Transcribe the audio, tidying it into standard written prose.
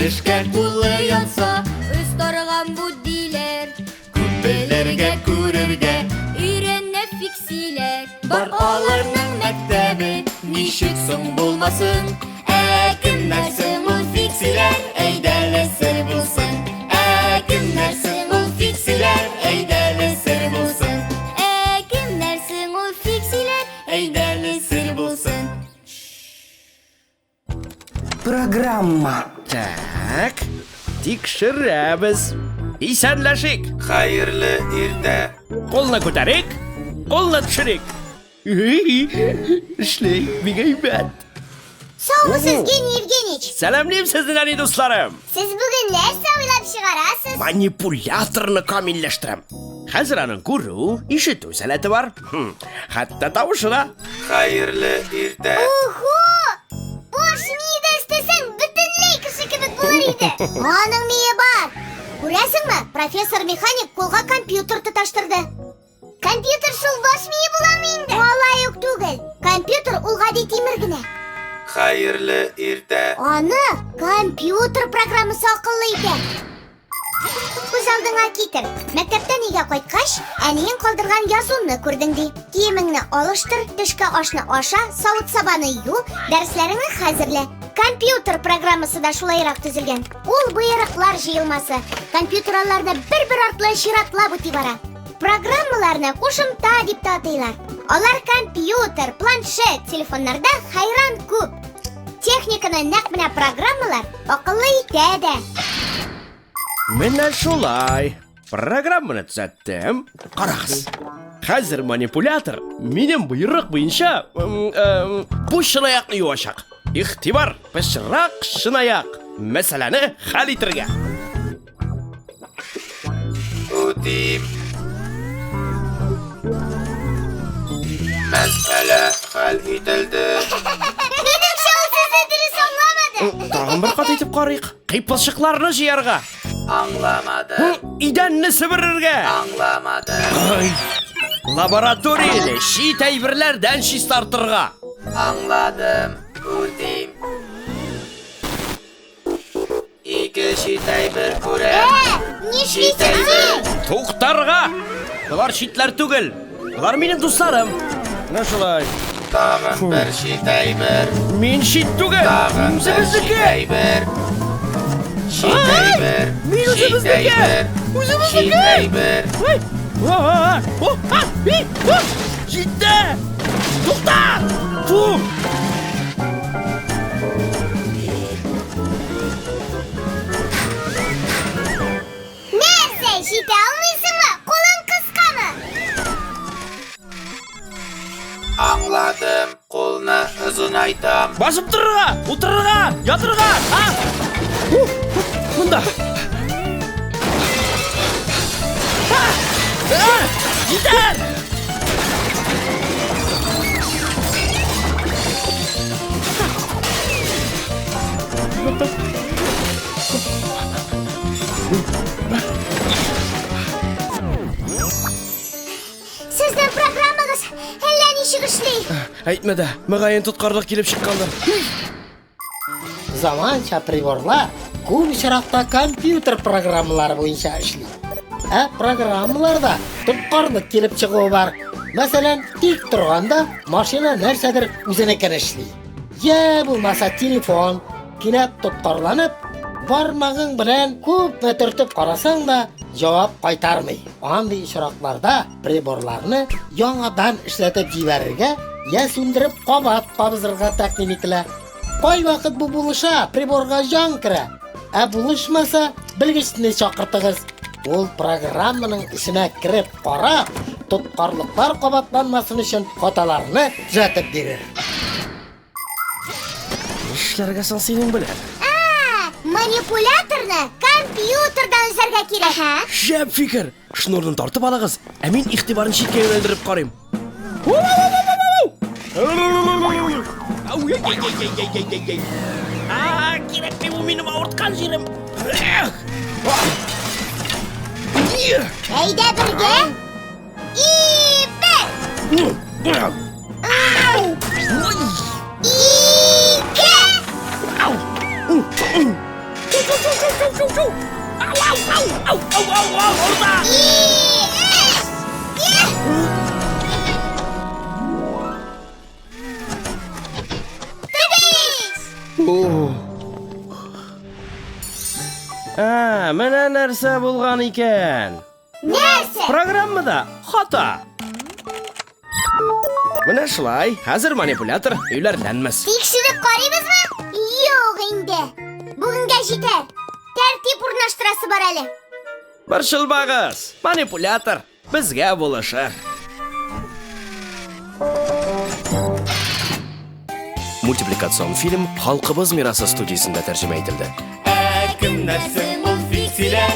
эшкә кулы янса, Өстарган бу диләр, күпеләргә күрергә өйрәнә фиксиләр. бар аларның мәктәбе, ничек соң булмасын? Кемнәр соң ул фиксиләр, әйдәле сер булсын. Кемнәр соң ул фиксиләр, әйдәле сер булсын. Кемнәр соң ул фиксиләр? Әйдәле сер булсын. Программа. Так, тикшерәбез. Исәнләшик. Хәерле иртә. Қолны күтәрик, қолны төшерик. Эшләй, бик әйбәт. Саумысыз, Гений Евгеньевич. Сәламлыйм сезне, әни дусларым. Сез бүген нәрсә уйлап чыгарасыз? Манипуляторны камилләштерәм. Хәзер аның күрү, ишетү сәләте бар. Хәтта тавышы да. Хәерле иртә. Охо! Бош миедә эстәсәң, бөтенләй кеше кебек булыр иде. Аның мие бар. Күрәсеңме, профессор механик кулга компьютер тоташтырды. Компьютер шул баш мие буламы инде? Алай ук түгел. Компьютер ул гади тимер генә. Хәерле иртә. Аны компьютер программасы акыллы икән. Күз алдыңа китер. Мәктәптән өйгә кайткач, әниең калдырган язуны күрдең ди. Киемеңне алыштыр, төшкә ашны аша, савыт-сабаны ю, дәресләреңне хәзерлә. Компьютер программасы да шулайрак төзелгән. Ул боерыклар җыелмасы. Компьютерларда бер-бер артлы чиратлап үти бара. Программаларны кушымта дип татыйлар. Алар компьютер, планшет, телефоннарда хайран күп. Техниканы нәкъ менә программалар акыллы итә дә. Менә шулай. Программаны төзәттем. Карагыз. Хәзер манипулятор минем буйрык буенча бу чынаякны юачак. Ихтибар, пычрак чынаяк. Мәсьәләне хәл итәргә. Үтим. Мәсьәлә хәл ителде. Минемчә ул сезне дөрес аңламады. Тагын бер кат итеп карыйк. Кыйпылчыкларны җыярга. Аңламадым. Идәнне себерергә. Аңламадым. Лабораторияле шит әйберләрдән чистартырга. Аңладым. Үтим. Ике шитәй бер күрәм. Нишлисең син? Туктарга. Булар читләр түгел. Булар минем дусларым. Менә шулай. Тагын бер шитәй бер. Мин чит түгел. Тагын бер шитәй бер. Шитәй бер. Мин үзебезнеке. Шитәй бер. Җитте! Тукта! Фу! Нәрсә, җитә алмыйсыңмы? Кулың кыскамы? Аңладым. Қолны озынайтам. Басып торырга, утырырга, ятырга. Монда. Җитәр! Сезнең программагыз әллә ничек эшли? Әйтмә дә, мөгаен тоткарлык килеп чыккандыр. Заманча приборлар күп очракта компьютер программалары буенча эшли. Программаларда тоткарлык килеп чыгуы бар. Мәсәлән, тик торганда машина нәрсәдер үзенекен эшли. Я булмаса телефон кинәт тоткарланып, бармагың белән күпме төртеп карасаң да җавап кайтармый. Андый очракларда приборларны яңадан эшләтеп җибәрергә, я сүндереп кабат кабызырга тәкъдим ителә. Кай вакыт бу булыша, приборга җан керә. Булышмаса, белгечне чакыртыгыз. Ул программаның исенә кирип карап, тоткарлыклар кабатланмасын өчен хаталарны төзәтеп бирер. Эшләргә соң синең белән. Манипуляторны компьютердан үзәргә кирәк. Шәп фикер. Шнурны тартып алыгыз. Ә мин игътибарын читкә юнәлдереп карыйм. Кирәк бу минем авырткан җирем. Әйдә бергә. Бер. Ике. Шу! Ау, орда! Менә нәрсә булган икән. Нәрсә? Программада хата. Менә шулай. Хәзер манипулятор өйләрләнмәс. Тикшереп карыйбызмы? Юк инде. Бүгенгә җитәр. Тәртип урнаштырасы бар әле. Борчылмагыз. Манипулятор безгә булышы. Мультипликацион фильм Халкыбыз мирасы студиясендә тәрҗемә ителде. Кемнәр соң ул фиксиләр?